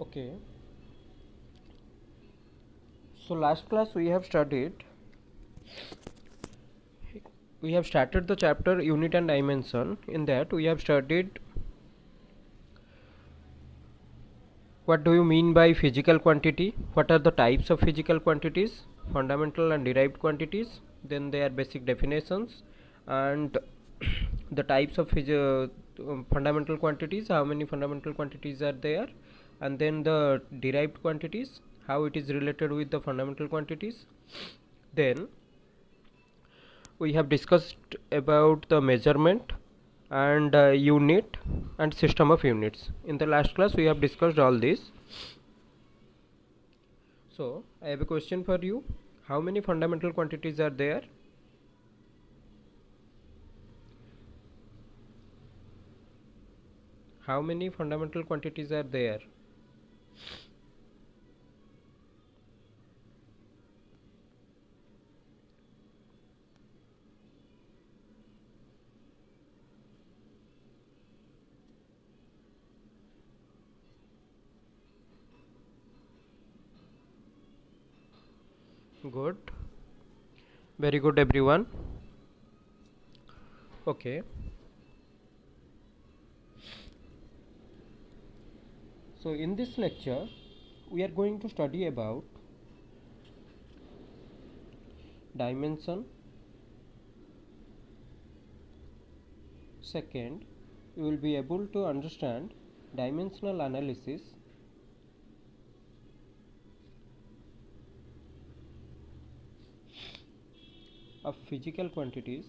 Okay, so last class we have started the chapter unit and dimension. In that we have studied what do you mean by physical quantity, what are the types of physical quantities, fundamental and derived quantities, then their basic definitions, and the types of fundamental quantities, how many fundamental quantities are there, and then the derived quantities, how it is related with the fundamental quantities. Then we have discussed about the measurement and unit and system of units. In the last class we have discussed all this. So I have a question for you. How many fundamental quantities are there? How many fundamental quantities are there? Good. Very good, everyone. Okay. So in this lecture we are going to study about dimension. Second, you will be able to understand dimensional analysis. Of physical quantities.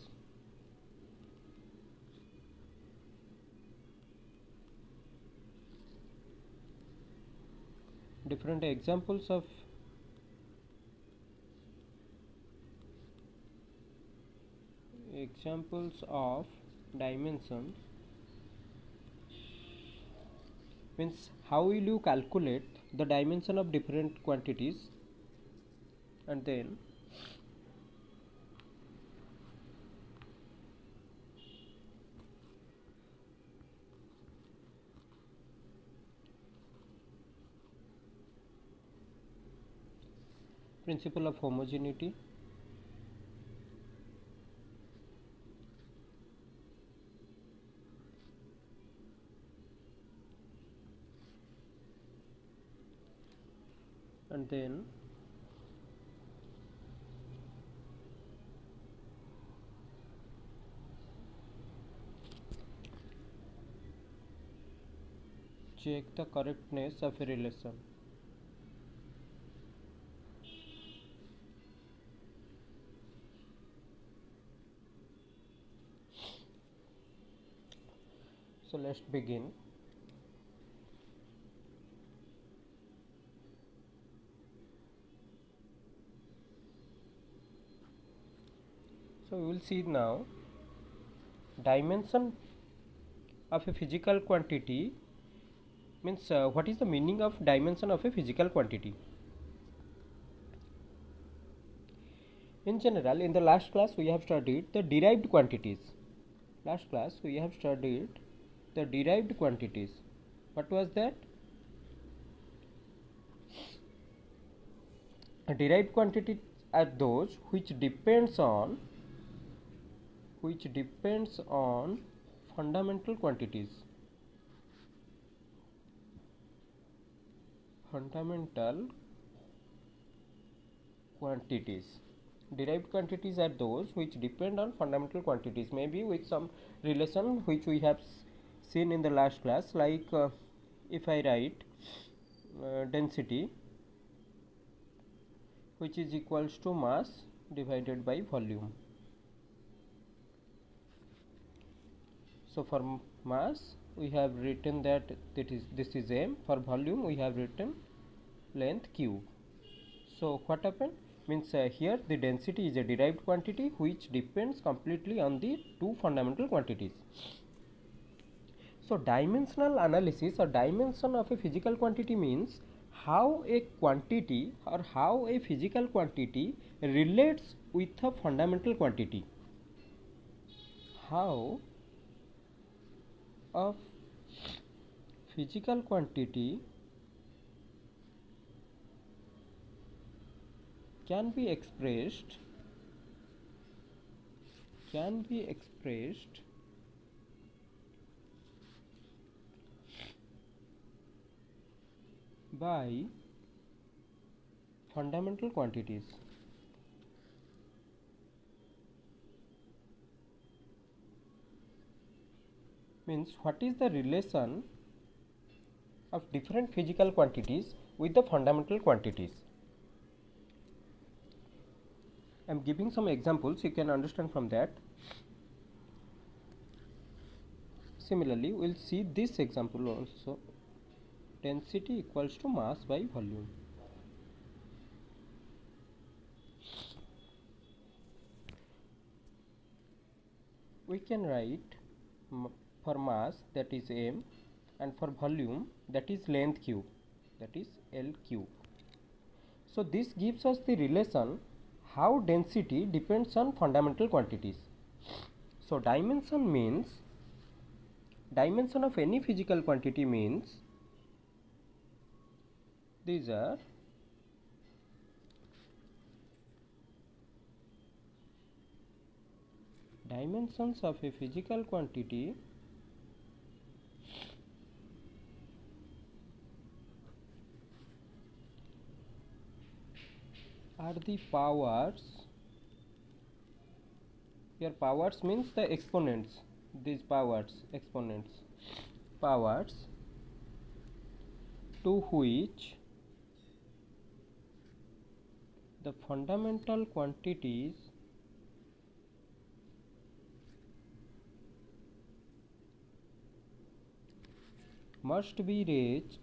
Different examples of dimensions means how will you calculate the dimension of different quantities, and then principle of homogeneity, and then check the correctness of a relation. So let's begin. So we will see now dimension of a physical quantity means what is the meaning of dimension of a physical quantity. In general, in the last class we have studied the derived quantities. Last class we have studied the derived quantities. What was that? Derived quantities are those which depends on fundamental quantities. Fundamental quantities. Derived quantities are those which depend on fundamental quantities, maybe with some relation which we have seen in the last class, like if I write density, which is equals to mass divided by volume. So for mass we have written that this is m, for volume we have written length q. So what happened means here the density is a derived quantity which depends completely on the two fundamental quantities. So dimensional analysis or dimension of a physical quantity means how a quantity or how a physical quantity relates with a fundamental quantity. How a physical quantity can be expressed by fundamental quantities. Means what is the relation of different physical quantities with the fundamental quantities. I am giving some examples, you can understand from that. Similarly, we will see this example also. Density equals to mass by volume. We can write for mass, that is m, and for volume, that is length cube, that is L cube. So this gives us the relation how density depends on fundamental quantities. So dimension of any physical quantity means these are dimensions of a physical quantity are the powers. Here powers means the exponents, these exponents to which the fundamental quantities must be raised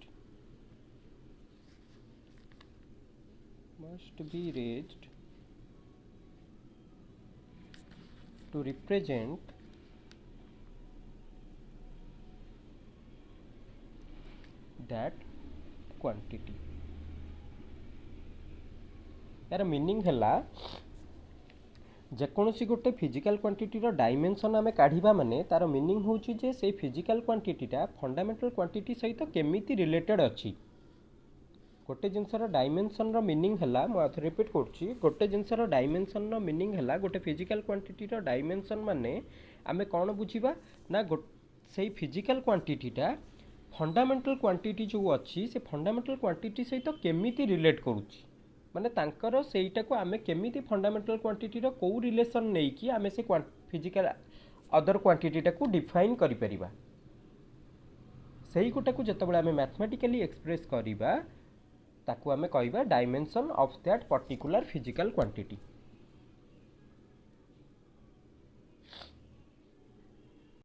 to represent that quantity. यार meaning है जेकोसी गोटे physical quantity dimension आम काढ़ा माने तार meaning होची जे से physical क्वांटिटीटा fundamental quantity सहित केमिति रिलेटेड अच्छी. गोटे जिनसर डायमेंशन मीनिंग है मुझे रिपीट करुच्ची गोटे जिनसर डायमेंशन मीनिंग है गोटे फिजिकल क्वांटिटी डायमेंशन माने आमे कौन बुझा ना से फिजिकल क्वांटिटीटा फंडामेंटल क्वांटिटी जो अच्छी से फंडामेंटल क्वांटिटी सहित केमिति रिलेट करुच्ची माने तांकर सेईटा को आमे केमिति फंडामेंटल क्वांटिटी रो को रिलेशन नहीं कि आमे से फिजिकल अदर क्वांटिटीटा को डिफाइन करि परिबा. सेई गोटा को जतबेले आमे मैथमेटिकली एक्सप्रेस करिबा ताकू आमे कहबा dimension of that particular physical quantity.